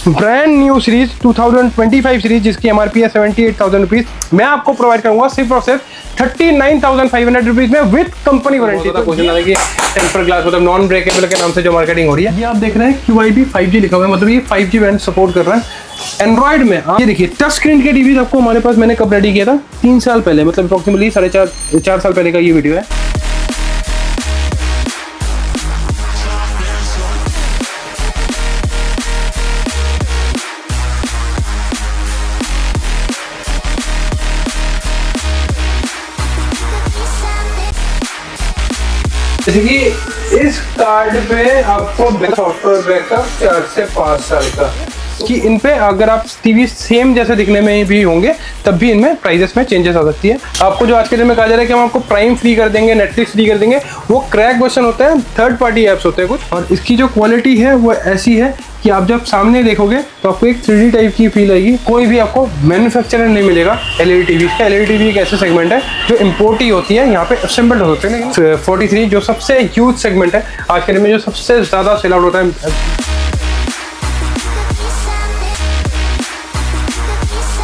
Brand new series 2025 series जिसकी MRP है 78,000 rupees, मैं आपको प्रोवाइड करूंगा सिर्फ और सिर्फ 39,500 रुपीज में विद कंपनी वारंटी। तो क्वेश्चन आता है कि टेम्पर ग्लास मतलब नॉन ब्रेकेबल के नाम से जो मार्केटिंग हो रही है, ये आप देख रहे हैं QIB 5G लिखा हुआ है, मतलब ये 5G बैंड सपोर्ट कर रहा है एंड्रॉइड में। ये देखिए टच स्क्रीन के टीवी आपको हमारे पास मैंने कब रेडी किया था, 3 साल पहले, मतलब अप्रोक्सीमेटली 4.5 साल पहले का ये वीडियो है। जैसे कि इस कार्ड पे आपको सॉफ्टवेयर बैकअप 4 से 5 साल का, कि इन पे अगर आप टीवी सेम जैसे दिखने में भी होंगे तब भी इनमें प्राइजेस में चेंजेस आ सकती है। आपको जो आज के दिन में कहा जा रहा है कि हम आपको प्राइम फ्री कर देंगे, नेटफ्लिक्स फ्री कर देंगे, वो क्रैक वर्जन होता है, थर्ड पार्टी ऐप्स होते हैं कुछ। और इसकी जो क्वालिटी है वो ऐसी है कि आप जब सामने देखोगे तो आपको एक 3D टाइप की फील आएगी। कोई भी आपको मैन्युफैक्चरर नहीं मिलेगा LED टीवी का। LED टीवी एक ऐसे सेगमेंट है जो इम्पोर्ट ही होती है, यहाँ पे असेंबल्ड होते हैं। लेकिन 43 जो सबसे ह्यूज सेगमेंट है आज के दिन में, जो सबसे ज़्यादा सेल आउट होता है।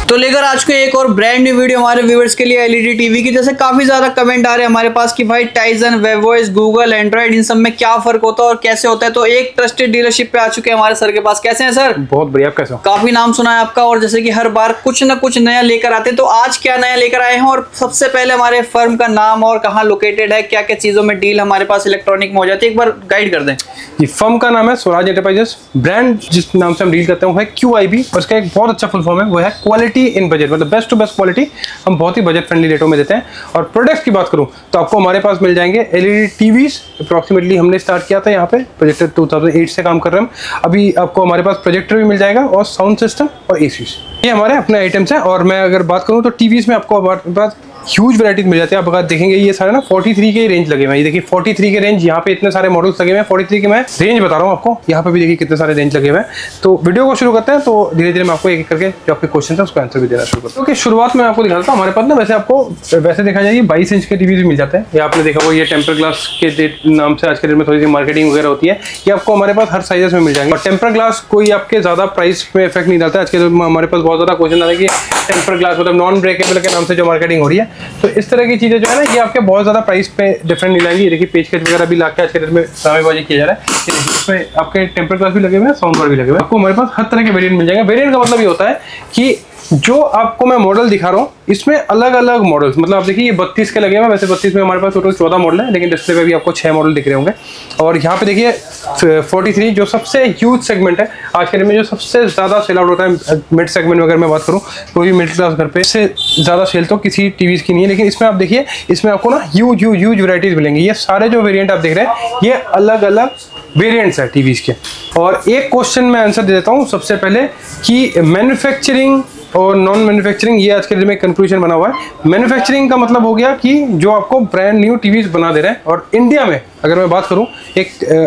तो लेकर आज को एक और ब्रांड न्यू वीडियो हमारे व्यूअर्स के लिए LED टीवी की। जैसे काफी ज्यादा कमेंट आ रहे हैं हमारे पास कि भाई टाइजन, वेवॉइस, गूगल, एंड्रॉइड, इन सब में क्या फर्क होता है और कैसे होता है। तो एक ट्रस्टेड डीलरशिप पे आ चुके हैं हमारे सर के पास। कैसे हैं सर? बहुत बढ़िया, आप कैसे हो? काफी नाम सुना है आपका, और जैसे कि हर बार कुछ ना कुछ नया लेकर आते हैं, तो आज क्या नया लेकर आए हैं? और सबसे पहले हमारे फर्म का नाम और कहाँ लोकेटेड है, क्या क्या चीजों में डील हमारे पास इलेक्ट्रॉनिक में हो जाती है, एक बार गाइड कर दें। ये फर्म का नाम है स्वराज एंटरप्राइजेस। ब्रांड जिस नाम से हम डील करते हैं वो है QIB, और इसका एक बहुत अच्छा फुल फॉर्म है, वो है क्वालिटी इन बजट, मतलब बेस्ट टू बेस्ट क्वालिटी हम बहुत ही बजट फ्रेंडली रेटों में देते हैं। और प्रोडक्ट्स की बात करूं तो आपको हमारे पास मिल जाएंगे LED टीवीज। अप्रॉक्सीमेटली हमने स्टार्ट किया था यहाँ पे प्रोजेक्टर 2008 से काम कर रहे हैं हम। अभी आपको हमारे पास प्रोजेक्टर भी मिल जाएगा और साउंड सिस्टम और AC, ये हमारे अपने आइटम्स हैं। और मैं अगर बात करूँ तो टीवीज में आपको हमारे पास ह्यूज वैराइटीज मिल जाती है। आप अगर देखेंगे ये सारे ना 43 के रेंज लगे हुए हैं। ये देखिए 43 के रेंज, यहाँ पे इतने सारे मॉडल्स लगे हुए हैं। 43 के मैं रेंज बता रहा हूँ आपको, यहाँ पे भी देखिए कितने सारे रेंज लगे हुए हैं। तो वीडियो को शुरू करते हैं, तो धीरे धीरे मैं आपको एक एक करके जो आपके क्वेश्चन है उसको आंसर भी देना शुरू करता हूँ। शुरुआत में आपको दिखाता हूँ, हमारे पास ना वैसे देखा जाए 22 इंच के टीवी भी मिल जाते हैं। ये आपने देखा वो ये टेम्पर ग्लास के नाम से आज के दिन में थोड़ी सी मार्केटिंग वगैरह होती है। ये आपको हमारे पास हर साइजेस में मिल जाएंगे। और टेम्पर ग्लास कोई आपके ज्यादा प्राइस में इफेक्ट नहीं डालता है। आज के दिन में हमारे पास बहुत ज्यादा क्वेश्चन आता है कि टेम्पर ग्लास मतलब नॉन ब्रेकेबल के नाम से जो मार्केटिंग हो रही है, तो इस तरह की चीजें जो है ना ये आपके बहुत ज्यादा प्राइस पे डिफरेंट नहीं लाएंगी। देखिए पेचकश वगैरह भी लाके आज के दिन में सामेबाजी किया जा रहा है। इसमें आपके टेम्पर ग्लास भी लगे हुए हैं, साउंड बार भी लगे हुए हैं। आपको हमारे पास हर तरह के वेरिएंट मिल जाएंगे। वेरिएंट का मतलब ये होता है कि जो आपको मैं मॉडल दिखा रहा हूँ इसमें अलग अलग मॉडल्स, मतलब आप देखिए ये 32 के लगे हुए हैं। वैसे 32 में हमारे पास टोटल 14 मॉडल है, लेकिन डिस्प्ले पे भी आपको 6 मॉडल दिख रहे होंगे। और यहाँ पे देखिए 43 जो सबसे ह्यूज सेगमेंट है आज के दिन में, जो सबसे ज़्यादा सेल आउट होता है मिड सेगमेंट में। अगर मैं बात करूँ कोई भी मिडिल क्लास घर पे से ज़्यादा सेल तो किसी टीवीज़ की नहीं है, लेकिन इसमें आप देखिए इसमें आपको ना ह्यूज वैराइटीज़ मिलेंगी। ये सारे जो वेरियंट आप देख रहे हैं ये अलग अलग वेरिएंट्स है टीवीज़ के। और एक क्वेश्चन मैं आंसर दे देता हूँ सबसे पहले कि मैन्युफैक्चरिंग और नॉन मैन्युफैक्चरिंग, ये आज के दिन में कंक्लूजन बना हुआ है। मैन्युफैक्चरिंग का मतलब हो गया कि जो आपको ब्रांड न्यू टीवीज बना दे रहे हैं। और इंडिया में अगर मैं बात करूं,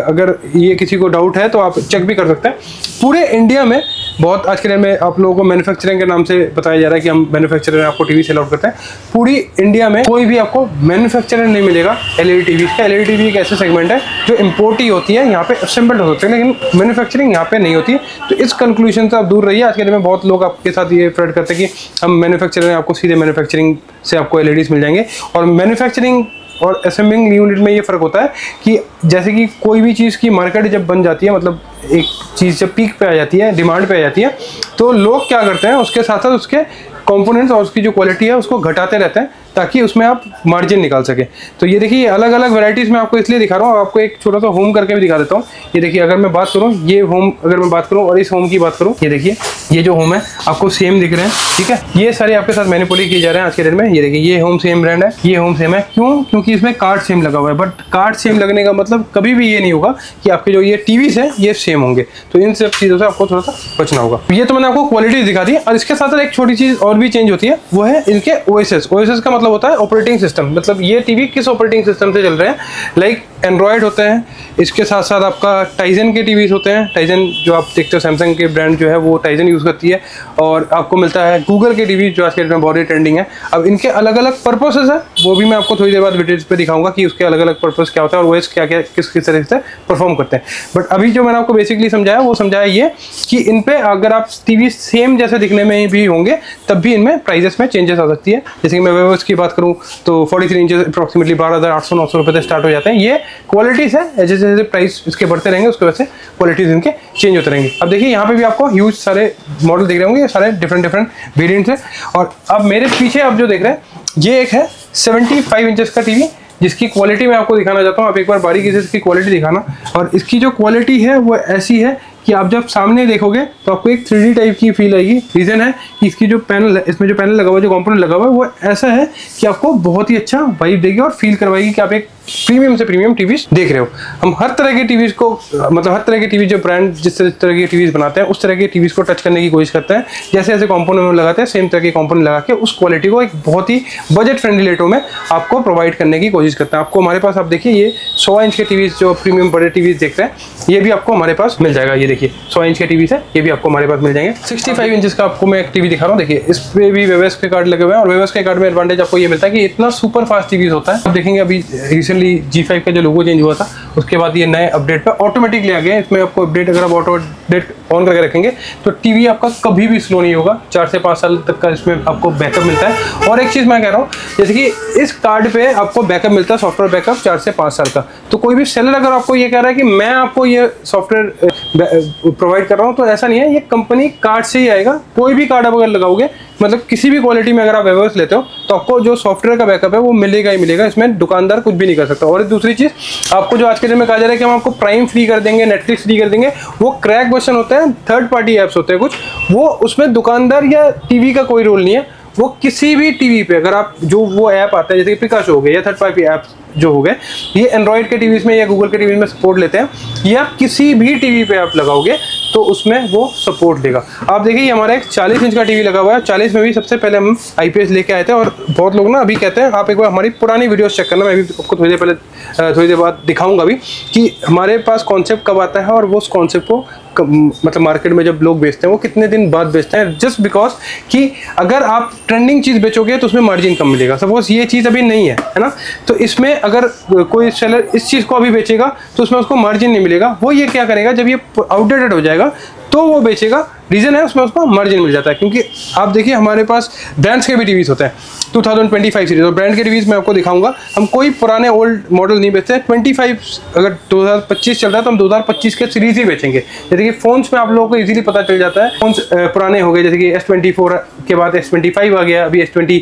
अगर ये किसी को डाउट है तो आप चेक भी कर सकते हैं, पूरे इंडिया में बहुत आज के दिन में आप लोगों को मैन्युफैक्चरिंग के नाम से बताया जा रहा है कि हम मैन्युफैक्चरर आपको टीवी सेल आउट करते हैं। पूरी इंडिया में कोई भी आपको मैन्युफैक्चरर नहीं मिलेगा LED टीवी का। LED टीवी एक ऐसे सेगमेंट है जो इम्पोर्ट ही होती है, यहाँ पे असेंबल्ड होते हैं, लेकिन मैन्युफैक्चरिंग यहाँ पे नहीं होती है। तो इस कंक्लूजन से आप दूर रहिए। आज के दिन में बहुत लोग आपके साथ ये फ्रॉड करते हैं कि हम मैन्युफैक्चरर हैं, आपको सीधे मैन्युफैक्चरिंग से आपको LEDs मिल जाएंगे। और मैन्युफैक्चरिंग और असेंबलिंग यूनिट में ये फ़र्क होता है कि जैसे कि कोई भी चीज़ की मार्केट जब बन जाती है, मतलब एक चीज़ जब पीक पे आ जाती है, डिमांड पे आ जाती है, तो लोग क्या करते हैं उसके साथ साथ उसके कंपोनेंट्स और उसकी जो क्वालिटी है उसको घटाते रहते हैं ताकि उसमें आप मार्जिन निकाल सके। तो ये देखिए अलग अलग वैराइटीज़ में आपको इसलिए दिखा रहा हूँ। आपको एक छोटा सा होम करके भी दिखा देता हूँ। ये देखिए अगर मैं बात करूँ, ये होम अगर मैं बात करूँ और इस होम की बात करूँ, ये देखिए ये जो होम है आपको सेम दिख रहे हैं, ठीक है। ये सारे आपके साथ मैनिपुलेट किए जा रहे हैं आज के दिन में। ये देखिए ये होम सेम ब्रांड है, ये होम सेम है। क्यों? क्योंकि इसमें कार्ड सेम लगा हुआ है। बट कार्ड सेम लगने का मतलब कभी भी ये नहीं होगा कि आपके जो ये टीवीज है ये सेम होंगे। तो इन सब चीज़ों से आपको थोड़ा सा बचना होगा। ये तो मैंने आपको क्वालिटी दिखा दी। और इसके साथ एक छोटी चीज़ और भी चेंज होती है, वो है इनके OSS का मतलब मतलब होता है ऑपरेटिंग सिस्टम, मतलब ये टीवी किस ऑपरेटिंग सिस्टम से चल रहे हैं। लाइक एंड्रॉयड होते हैं, इसके साथ साथ आपका टाइजन के टीवीज होते हैं। टाइजन जो आप देखते हो, सैमसंग के ब्रांड जो है वो टाइजन यूज़ करती है। और आपको मिलता है गूगल के टीवी जो आज के डेट में बहुत ही ट्रेंडिंग है। अब इनके अलग अलग पर्पसेस है, वो भी मैं आपको थोड़ी देर बाद वीडियोज पे दिखाऊंगा कि उसके अलग अलग पर्पस क्या होता है और वो क्या क्या किस किस तरह से परफॉर्म करते हैं। बट अभी जो मैंने आपको बेसिकली समझाया वो समझाया ये कि इन पे अगर आप टीवी सेम जैसे दिखने में भी होंगे तब भी इनमें प्राइजेस में चेंजेस आ सकती है। जैसे कि मैं वेवर्स की बात करूं तो 43 इंचेस अप्रॉक्सीमेटली 12,800-900 रुपये से स्टार्ट हो जाते हैं। ये क्वालिटीज़ है, जैसे जैसे प्राइस इसके बढ़ते रहेंगे उसके वजह से क्वालिटीज़ इनके चेंज होते रहेंगे। अब देखिए यहाँ पे भी आपको ह्यूज सारे मॉडल दिख रहे होंगे, ये सारे डिफरेंट वेरिएंट्स हैं। और अब मेरे पीछे आप जो देख रहे हैं ये एक है 75 इंचेस का टीवी, जिसकी क्वालिटी मैं आपको दिखाना चाहता हूँ। आप एक बार बारीकी से इसकी क्वालिटी दिखाना। और इसकी जो क्वालिटी है वो ऐसी है कि आप जब सामने देखोगे तो आपको एक 3D टाइप की फील आएगी। रीज़न है कि इसकी जो पैनल है, इसमें जो पैनल लगा हुआ है, जो कंपोनेंट लगा हुआ है वो ऐसा है कि आपको बहुत ही अच्छा वाइब देगी और फील करवाएगी कि आप एक प्रीमियम से प्रीमियम टीवीज देख रहे हो। हम हर तरह के टीवीज को, मतलब हर तरह के टीवी जो ब्रांड जिस तरह के टीवीज बनाते हैं उस तरह के टीवीज को टच करने की कोशिश करते हैं। जैसे जैसे कंपोनेंट में लगाते हैं सेम तरह के कंपोनेंट लगा के उस क्वालिटी को एक बहुत ही बजट फ्रेंडली रेटों में आपको प्रोवाइड करने की कोशिश करते हैं। आपको हमारे पास, आप देखिए ये 100 इंच के टीवीज जो प्रीमियम बड़े टीवीज देखते हैं ये भी आपको हमारे पास मिल जाएगा। ये देखिए 100 इंच के टीवी है, ये भी आपको हमारे पास मिल जाएंगे। 65 इंचेस का आपको मैं एक टीवी दिखा रहा हूँ। देखिए इस पे भी वेवर्स के कार्ड लगे हुए हैं और वेवर्स के कार्ड में एडवांटेज आपको ये मिलता है कि इतना सुपर फास्ट टीवीज होता है। आप देखेंगे अभी रिसेंटली G5 का जो लोगो चेंज हुआ था उसके बाद ये नए अपडेट पे ऑटोमेटिकली आ गया है। इसमें आपको अपडेट, अगर आप ऑटो अपडेट ऑन करके रखेंगे तो टीवी आपका कभी भी स्लो नहीं होगा। 4 से 5 साल तक का इसमें आपको बैकअप मिलता है। और एक चीज़ मैं कह रहा हूँ, जैसे कि इस कार्ड पे आपको बैकअप मिलता है, सॉफ्टवेयर बैकअप 4 से 5 साल का। तो कोई भी सेलर अगर आपको ये कह रहा है कि मैं आपको ये सॉफ्टवेयर प्रोवाइड कर रहा हूँ, तो ऐसा नहीं है, ये कंपनी कार्ड से ही आएगा। कोई भी कार्ड आप अगर लगाओगे, मतलब किसी भी क्वालिटी में अगर आप वेवर्स लेते हो तो आपको जो सॉफ्टवेयर का बैकअप है वो मिलेगा ही मिलेगा। इसमें दुकानदार कुछ भी नहीं कर सकता। और दूसरी चीज़, आपको जो आज के दिन में कहा जा रहा है कि हम आपको प्राइम फ्री कर देंगे, नेटफ्लिक्स फ्री कर देंगे, वो क्रैक वर्जन होता है, थर्ड पार्टी ऐप्स होते हैं कुछ, वो उसमें दुकानदार या टीवी का कोई रोल नहीं है। वो किसी भी टीवी पे अगर आप जो वो ऐप आता है, जैसे कि पिकाशो हो गए या थर्ड पार्टी ऐप जो हो गए, ये एंड्रॉइड के टीवीज में या गूगल के टीवी में सपोर्ट लेते हैं, या किसी भी टीवी पे आप लगाओगे तो उसमें वो सपोर्ट देगा। आप देखिए ये हमारा एक 40 इंच का टीवी लगा हुआ है। 40 में भी सबसे पहले हम IPS लेके आए थे। और बहुत लोग ना अभी कहते हैं, आप एक बार हमारी पुरानी वीडियोस चेक करना, मैं भी आपको थोड़ी देर बाद दिखाऊंगा भी कि हमारे पास कॉन्सेप्ट कब आता है और वो उस कॉन्सेप्ट को मतलब मार्केट में जब लोग बेचते हैं वो कितने दिन बाद बेचते हैं। जस्ट बिकॉज कि अगर आप ट्रेंडिंग चीज़ बेचोगे तो उसमें मार्जिन कम मिलेगा। सपोज ये चीज़ अभी नहीं है ना, तो इसमें अगर कोई सेलर इस चीज़ को अभी बेचेगा तो उसमें उसको मार्जिन नहीं मिलेगा। वो ये क्या करेगा, जब ये आउटडेटेड हो जाएगा तो वो बेचेगा। रीज़न है उसमें उसको मार्जिन मिल जाता है। क्योंकि आप देखिए हमारे पास ब्रांड्स के भी टीवीज़ होते हैं 2025 सीरीज, और ब्रांड के टीवीज़ मैं आपको दिखाऊंगा। हम कोई पुराने ओल्ड मॉडल नहीं बेचते हैं। 25 अगर 2025 चल रहा है तो हम 2025 के सीरीज ही बेचेंगे। जैसे कि फोन्स में आप लोगों को इजीली पता चल जाता है फोन्स पुराने हो गए, जैसे कि S24 के बाद S25 आ गया, अभी S20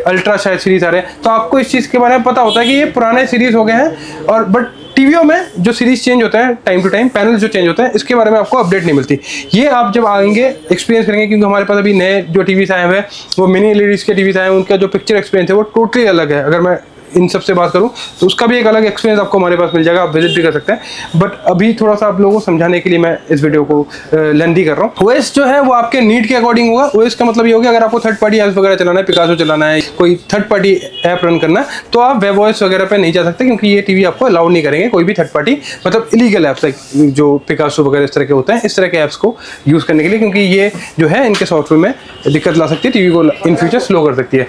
अल्ट्रा शायद सीरीज आ रहे हैं, तो आपको इस चीज़ के बारे में पता होता है कि ये पुराने सीरीज हो गए हैं। और बट टीवीओ में जो सीरीज चेंज होता है टाइम टू टाइम, पैनल जो चेंज होता है, इसके बारे में आपको अपडेट नहीं मिलती। ये आप जब आएंगे एक्सपीरियंस करेंगे, क्योंकि हमारे पास अभी नए जो टीवीज आए हुए हैं वो मिनी LEDs के टीवीज आए हैं, उनका जो पिक्चर एक्सपीरियंस है वो टोटली अलग है। अगर मैं इन सब से बात करूं तो उसका भी एक अलग एक्सपीरियंस आपको हमारे पास मिल जाएगा, आप विजिट भी कर सकते हैं। बट अभी थोड़ा सा आप लोगों को समझाने के लिए मैं इस वीडियो को लेंथी कर रहा हूँ। OS जो है वो आपके नीड के अकॉर्डिंग होगा। OS का मतलब ये होगा अगर आपको थर्ड पार्टी ऐप्स वगैरह चलाना है, पिकासो चलाना है, कोई थर्ड पार्टी ऐप रन करना है, तो आप वेब OS वगैरह पे नहीं जा सकते, क्योंकि ये टीवी आपको अलाउ नहीं करेंगे कोई भी थर्ड पार्टी, मतलब इलीगल ऐप्स जो पिकासो वगैरह इस तरह के होते हैं, इस तरह के ऐप्स को यूज़ करने के लिए, क्योंकि ये जो है इनके सॉफ्टवेयर में दिक्कत ला सकती है, टीवी को इन फ्यूचर स्लो कर सकती है।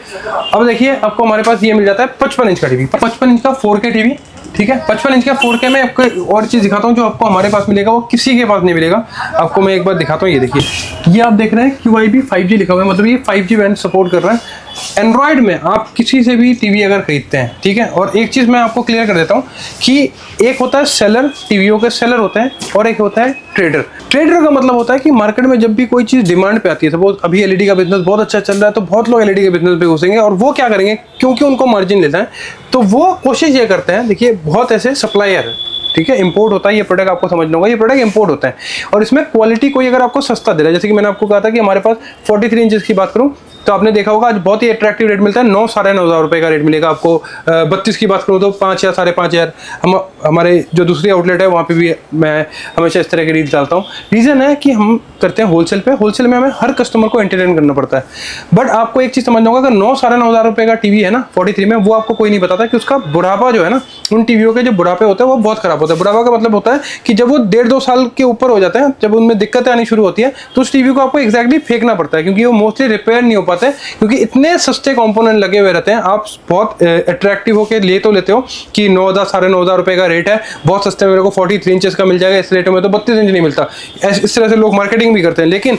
अब देखिए आपको हमारे पास ये मिल जाता है 55 इंच का टीवी, 55 इंच का 4K टीवी, ठीक है। 55 इंच का 4K में आपको और चीज़ दिखाता हूँ जो आपको हमारे पास मिलेगा वो किसी के पास नहीं मिलेगा। आपको मैं एक बार दिखाता हूँ, ये देखिए, ये आप देख रहे हैं QIB 5G लिखा हुआ है, मतलब ये 5G बैंड सपोर्ट कर रहा है। एंड्रॉयड में आप किसी से भी टीवी अगर खरीदते हैं, ठीक है, और एक चीज़ मैं आपको क्लियर कर देता हूँ कि एक होता है सेलर, टीवीओ के सेलर होते हैं, और एक होता है ट्रेडर। ट्रेडर का मतलब होता है कि मार्केट में जब भी कोई चीज़ डिमांड पे आती है, सपोज अभी LED का बिजनेस बहुत अच्छा चल रहा है, तो बहुत लोग LED के बिजनेस पे घुसेंगे, और वो क्या करेंगे, क्योंकि उनको मार्जिन लेना है, तो वो कोशिश ये करते हैं। देखिए बहुत ऐसे सप्लायर, ठीक है, इंपोर्ट होता है ये प्रोडक्ट, आपको समझना होगा, ये प्रोडक्ट इंपोर्ट होता है, और इसमें क्वालिटी कोई अगर आपको सस्ता दे रहा है, जैसे कि मैंने आपको कहा था कि हमारे पास 43 इंचेस की बात करूं तो आपने देखा होगा आज बहुत ही अट्रैक्टिव रेट मिलता है, 9 साढ़े 9 हज़ार रुपये का रेट मिलेगा आपको। 32 की बात करूँ तो 5 या साढ़े 5 हज़ार। हमारे जो दूसरी आउटलेट है वहाँ पे भी मैं हमेशा इस तरह के रील डालता हूँ। रीज़न है कि हम करते हैं होलसेल पे, होलसेल में हमें हर कस्टमर को एंटरटेन करना पड़ता है। बट आपको एक चीज़ समझना होगा, अगर 9 साढ़े 9 हज़ार रुपये का टीवी है ना 43 में, वो आपको कोई नहीं बताता कि उसका बुढ़ापा जो है ना, उन टीवियों के जो बुढ़ापे होते हैं वो बहुत खराब होता है। बुढ़ापा का मतलब होता है कि जब वो 1.5-2 साल के ऊपर हो जाते हैं, जब उनमें दिक्कतें आनी शुरू होती है, तो उस टीवी को आपको एक्जैक्टली फेंकना पड़ता है, क्योंकि वो मोस्टली रिपेयर नहीं हो पाते, क्योंकि इतने सस्ते कंपोनेंट लगे हुए रहते हैं। आप बहुत अट्रैक्टिव होकर ले तो लेते हो कि 9 साढ़े 9 हज़ार रुपये का रेट है, बहुत सस्ते में मेरे को 43 इंचेस का मिल जाएगा, इस रेट में तो 32 इंच नहीं मिलता। इस तरह से लोग मार्केटिंग भी करते हैं। लेकिन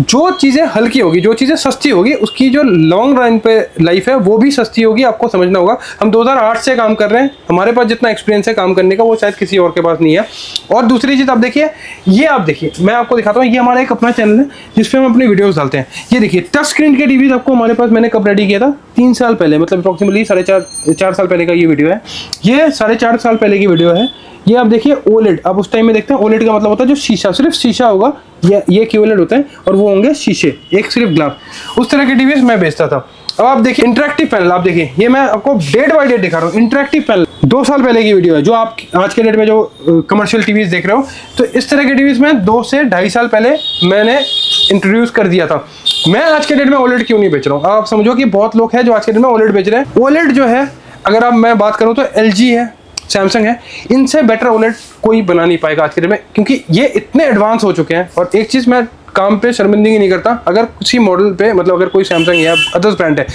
जो चीज़ें हल्की होगी, जो चीज़ें सस्ती होगी, उसकी जो लॉन्ग रन पे लाइफ है वो भी सस्ती होगी। आपको समझना होगा, हम 2008 से काम कर रहे हैं, हमारे पास जितना एक्सपीरियंस है काम करने का वो शायद किसी और के पास नहीं है। और दूसरी चीज़ आप देखिए, ये आप देखिए, मैं आपको दिखाता हूँ, ये हमारा एक अपना चैनल है जिसपे हम अपनी वीडियोस डालते हैं। ये देखिए टच स्क्रीन के टीवी आपको हमारे पास मैंने कब रेडी किया था, 3 साल पहले, मतलब अप्रॉक्सीमेटली 4.5 साल पहले का ये वीडियो है। ये 4.5 साल पहले की वीडियो है। ये आप देखिए ओलेड, आप उस टाइम में देखते हैं ओलेड का मतलब होता है जो शीशा, सिर्फ शीशा होगा, ये QLED होते हैं और वो होंगे शीशे, एक सिर्फ ग्लास। उस तरह के टीवी मैं बेचता था। अब आप देखिए इंटरेक्टिव पैनल, आप देखिए, ये मैं आपको डेट बाय डेट दिखा रहा हूँ। इंटरेक्टिव पैनल 2 साल पहले की वीडियो है, जो आप आज के डेट में जो कमर्शियल टीवीज देख रहे हो, तो इस तरह के टीवीज में 2 से 2.5 साल पहले मैंने इंट्रोड्यूस कर दिया था। मैं आज के डेट में ओलेड क्यों नहीं बेच रहा हूँ? आप समझो कि बहुत लोग हैं जो आज के डेट में ओलेड बेच रहे हैं। ओलेड जो है, अगर आप मैं बात करूँ तो LG है, सैमसंग है, इनसे बेटर ओलेड कोई बना नहीं पाएगा आज के डेट में, क्योंकि ये इतने एडवांस हो चुके हैं। और एक चीज़ मैं काम पे शर्मिंदगी नहीं करता, अगर किसी मॉडल पे, मतलब अगर कोई सैमसंग या अदर्स ब्रांड है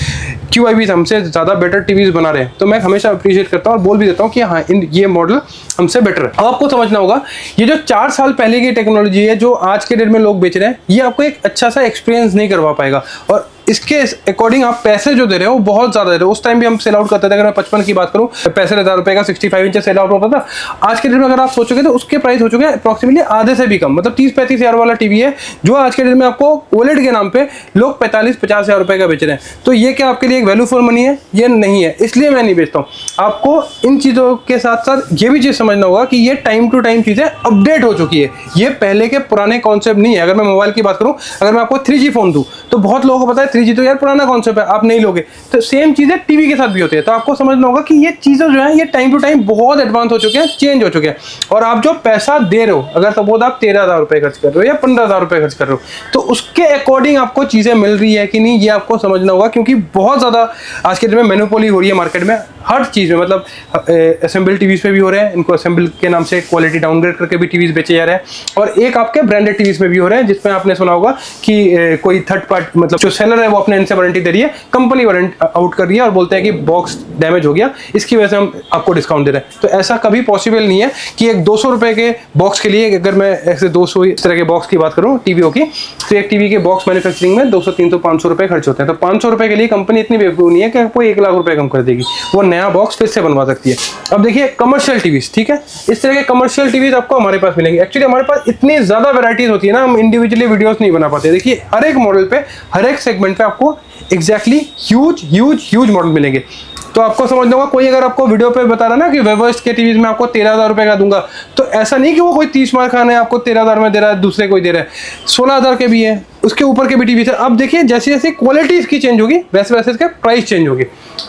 QIB हमसे ज़्यादा बेटर टीवीज बना रहे हैं, तो मैं हमेशा अप्रिशिएट करता हूँ और बोल भी देता हूँ कि हाँ, ये मॉडल हमसे बेटर है। अब आपको समझना होगा, ये जो 4 साल पहले की टेक्नोलॉजी है जो आज के डेट में लोग बेच रहे हैं, ये आपको एक अच्छा सा एक्सपीरियंस नहीं करवा पाएगा। और इसके अकॉर्डिंग आप पैसे जो दे रहे हो बहुत ज़्यादा दे रहे हो। उस टाइम भी हम सेल आउट करते थे, अगर मैं 55 की बात करूँ, 65,000 रुपये का 65 इंच सेल आउट होता था। आज के डेट में अगर आप सोचोगे तो उसके प्राइस हो चुके हैं अप्रॉक्सीमेटली आधे से भी कम, मतलब 30-35 हज़ार वाला टीवी है जो आज के डेट में आपको ओलेड के नाम पे लोग 45-50 हज़ार रुपये का बेच रहे हैं। तो ये क्या आपके लिए एक वैल्यू फॉर मनी है? ये नहीं है, इसलिए मैं नहीं बेचता हूँ। आपको इन चीज़ों के साथ साथ ये भी चीज़ समझना होगा कि ये टाइम टू टाइम चीज़ें अपडेट हो चुकी है, ये पहले के पुराने कॉन्सेप्ट नहीं है। अगर मैं मोबाइल की बात करूँ, अगर मैं आपको 3G फोन दूँ तो बहुत लोगों को पता है 3G तो यार पुराना कॉन्सेप्ट है, आप नहीं लोगे। तो सेम चीज़ें टीवी के साथ भी होती है। तो आपको समझना होगा कि ये चीज़ें जो है ये टाइम टू टाइम बहुत एडवांस हो चुके हैं, चेंज हो चुके हैं। और आप जो पैसा दे रहे हो, अगर सपोज आप 13,000 रुपये खर्च कर रहे हो या 15,000 रुपये खर्च कर रहे हो, तो उसके अकॉर्डिंग आपको चीज़ें मिल रही है कि नहीं, ये आपको समझना होगा। क्योंकि बहुत ज़्यादा आज के दिन में मोनोपोली हो रही है मार्केट में हर चीज़ में, मतलब असेंबल टीवीज़ पे भी हो रहे हैं, इनको असेंबल के नाम से क्वालिटी डाउनग्रेड करके भी टीवीज़ बेचे जा रहे हैं। और एक आपके ब्रांडेड टीवीज़ में भी हो रहे हैं, जिसमें आपने सुना होगा कि कोई थर्ड पार्टी, मतलब जो सेलर है वो अपने इनसे वारंटी दे रही है, कंपनी वारंटी आउट कर रही है और बोलते हैं कि बॉक्स डैमेज हो गया, इसकी वजह से हम आपको डिस्काउंट दे रहे हैं। तो ऐसा कभी पॉसिबल नहीं है कि एक 200 रुपये के बॉक्स के लिए, अगर मैं ऐसे 200 इस तरह के बॉक्स की बात करूँ टीवीओ की, तो एक टीवी के बॉक्स मैन्युफैक्चरिंग में 200, 300, 500 रुपये खर्च होते हैं। तो 500 रुपये के लिए कंपनी इतनी बेवकूफ़ नहीं है कि आपको 1 लाख रुपये कम कर देगी, वो नया बॉक्स फिर से बनवा सकती है। अब देखिए कमर्शियल टीवीज, ठीक है, इस तरह के कमर्शियल टीवीज आपको हमारे पास मिलेंगे। एक्चुअली हमारे पास इतनी ज़्यादा वैरायटीज होती है ना, हम इंडिविजुअली वीडियोस नहीं बना पाते। देखिए हर एक मॉडल पे, हर एक सेगमेंट पे आपको एग्जैक्टली ह्यूज मॉडल मिलेंगे। तो आपको समझना होगा, कोई अगर आपको वीडियो पे बता रहा ना कि वेवर्स के टीवीज में आपको 13,000 रुपये का दूंगा, तो ऐसा नहीं कि वो कोई 30 मार खान है आपको 13,000 में दे रहा है, दूसरे कोई दे रहा है। 16,000 के भी है, उसके ऊपर के भी टीवी है। अब देखिए जैसे जैसे क्वालिटी इसकी चेंज होगी, वैसे वैसे इसका प्राइस चेंज होगी।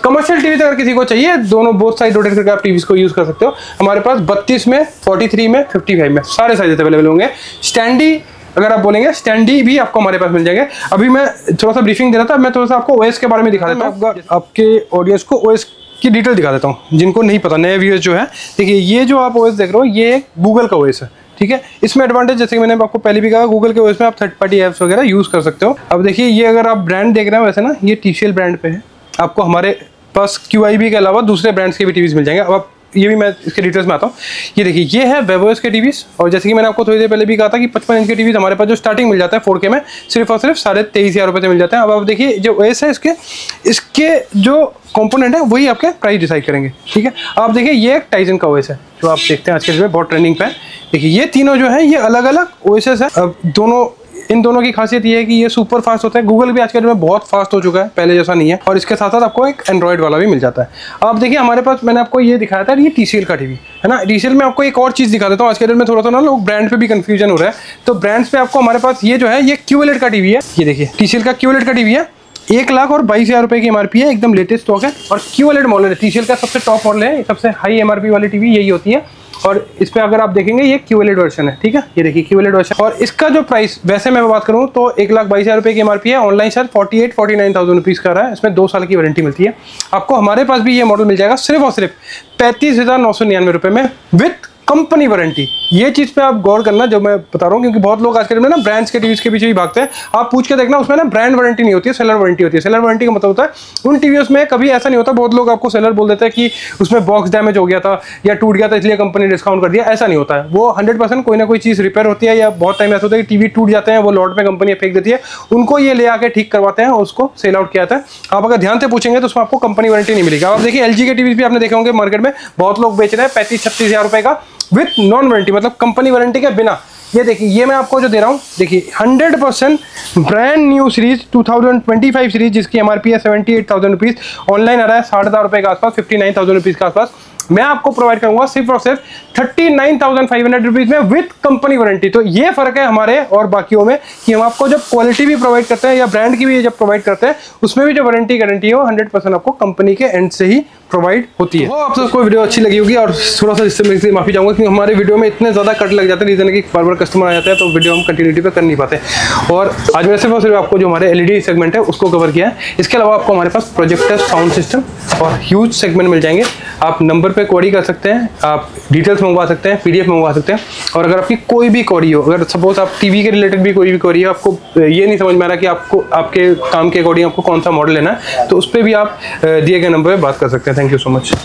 कमर्शियल टीवी अगर किसी को चाहिए, दोनों बोथ साइड रोटेट करके आप टीवीज को यूज कर सकते हो। हमारे पास 32 में, 43 में, 55 में सारे साइज अवेलेबल होंगे। स्टैंडी अगर आप बोलेंगे, स्टैंडी भी आपको हमारे पास मिल जाएंगे। अभी मैं थोड़ा सा ब्रीफिंग दे रहा था, मैं थोड़ा सा आपको ओएस के बारे में दिखा देता हूँ, आपके ऑडियंस को ओएस की डिटेल दिखा देता हूँ जिनको नहीं पता, नए व्यूअर्स जो है। देखिए ये जो आप ओएस देख रहे हो, ये गूगल का ओएस है, ठीक है। इसमें एडवांटेज, जैसे कि मैंने आपको पहले भी कहा, गूगल के ओएस में आप थर्ड पार्टी ऐप्स वगैरह यूज़ कर सकते हो। अब देखिए ये अगर आप ब्रांड देख रहे हो, वैसे ना ये TCL ब्रांड पे है, आपको हमारे पास QIB के अलावा दूसरे ब्रांड्स के भी टीवीज़ मिल जाएंगे। अब आप ये भी मैं इसके डिटेल्स में आता हूँ। ये देखिए ये है वेवर्स के टीवीज़, और जैसे कि मैंने आपको थोड़ी देर पहले भी कहा था कि 55 इंच के टीवीज़ हमारे पास जो स्टार्टिंग मिल जाता है 4K में, सिर्फ और सिर्फ 23,500 रुपये से मिल जाते हैं। अब आप देखिए जो ओएस है, इसके जो कंपोनेंट है वही आपके प्राइस डिसाइड करेंगे, ठीक है। आप देखिए ये एक टाइजन का ओएस है जो आप देखते हैं आज के दिन में बहुत ट्रेंडिंग पे है। देखिए ये तीनों जो है ये अलग अलग ओएसेस है। अब इन दोनों की खासियत ये है कि ये सुपर फास्ट होता है। गूगल भी आज के दिन में बहुत फास्ट हो चुका है, पहले जैसा नहीं है। और इसके साथ साथ आपको एक एंड्रॉइड वाला भी मिल जाता है। अब देखिए हमारे पास, मैंने आपको ये दिखाया था, ये TCL का टीवी है ना। TCL में आपको एक और चीज़ दिखा देता हूँ। आज के दिन में थोड़ा सा ना लोग ब्रांड पे भी कंफ्यूजन हो रहा है, तो ब्रांड्स पे आपको हमारे पास ये जो है ये QLED का टीवी है। ये देखिए TCL का QLED का टीवी है। 1,22,000 रुपए की एमआरपी है, एकदम लेटेस्ट स्टॉक है और QLED मॉडल है। TCL का सबसे टॉप मॉडल है, सबसे हाई एमआरपी वाली टीवी यही होती है। और इस पे अगर आप देखेंगे ये QLED वर्जन है, ठीक है, ये देखिए QLED वर्जन। और इसका जो प्राइस वैसे मैं बात करूं तो 1,22,000 रुपए की एमआरपी है, ऑनलाइन सर 48-49,000 रुपीज़ का रहा है। इसमें 2 साल की वारंटी मिलती है। आपको हमारे पास भी ये मॉडल मिल जाएगा सिर्फ और सिर्फ 35,999 रुपए में विथ कंपनी वारंटी। ये चीज़ पे आप गौर करना जो मैं बता रहा हूँ, क्योंकि बहुत लोग आज के टाइम में ना ब्रांड्स के टीवीज के पीछे भी भागते हैं। आप पूछ के देखना, उसमें ना ब्रांड वारंटी नहीं होती है, सेलर वारंटी होती है। सेलर वारंटी का मतलब होता है उन टीवीज में कभी ऐसा नहीं होता, बहुत लोग आपको सेलर बोल देते हैं कि उसमें बॉक्स डैमेज हो गया था या टूट गया था इसलिए कंपनी डिस्काउंट कर दिया। ऐसा नहीं होता है, वो 100% कोई ना कोई चीज़ रिपेयर होती है, या बहुत टाइम ऐसा होता है कि टीवी टूट जाते हैं, वो लॉट में कंपनी फेंक देती है, उनको ये ले आके ठीक करवाते हैं, उसको सेल आउट किया जाता है। आप अगर ध्यान से पूछेंगे तो उसमें आपको कंपनी वारंटी नहीं मिलेगी। आप देखिए LG के टीवी भी आपने देखे होंगे मार्केट में, बहुत लोग बेच रहे हैं 35-36,000 रुपए का विथ नॉन वारंटी, मतलब कंपनी वारंटी के बिना। ये देखिए, ये मैं आपको जो दे रहा हूँ, देखिए 100% ब्रांड न्यू सीरीज 2025 सीरीज जिसकी एमआरपी है 78,000 रुपीज़, ऑनलाइन आ रहा है 8,500 रुपए के आसपास, 59,000 रुपीज़ के आसपास। मैं आपको प्रोवाइड करूंगा सिर्फ और सिर्फ 39,500 रुपीज़ में विथ कंपनी वारंटी। तो ये फर्क है हमारे और बाकियों में कि हम आपको जब क्वालिटी भी प्रोवाइड करते हैं या ब्रांड की भी जब प्रोवाइड करते हैं, उसमें भी जो वारंटी गारंटी है वो 100% आपको कंपनी के एंड से ही प्रोवाइड होती है। वो आप सबको वीडियो अच्छी लगी होगी और थोड़ा सा इससे मैं माफी चाहूंगा क्योंकि हमारे वीडियो में इतने ज्यादा कट लग जाते हैं, रीजन है कि बार बार कस्टमर आ जाते हैं तो वीडियो हम कंटिन्यूटी पे कर नहीं पाते। और आज मैं सिर्फ और सिर्फ आपको जो हमारे LED सेगमेंट है उसको कवर किया है। इसके अलावा आपको हमारे पास प्रोजेक्टर, साउंड सिस्टम और ह्यूज सेगमेंट मिल जाएंगे। आप नंबर पे क्वेरी कर सकते हैं, आप डिटेल्स मंगवा सकते हैं, PDF मंगवा सकते हैं। और अगर आपकी कोई भी क्वेरी हो, अगर सपोज आप टीवी के रिलेटेड भी कोई भी क्वेरी हो, आपको ये नहीं समझ में आ रहा कि आपको आपके काम के अकॉर्डिंग आपको कौन सा मॉडल लेना है, तो उस पर भी आप दिए गए नंबर पर बात कर सकते हैं। Thank you so much.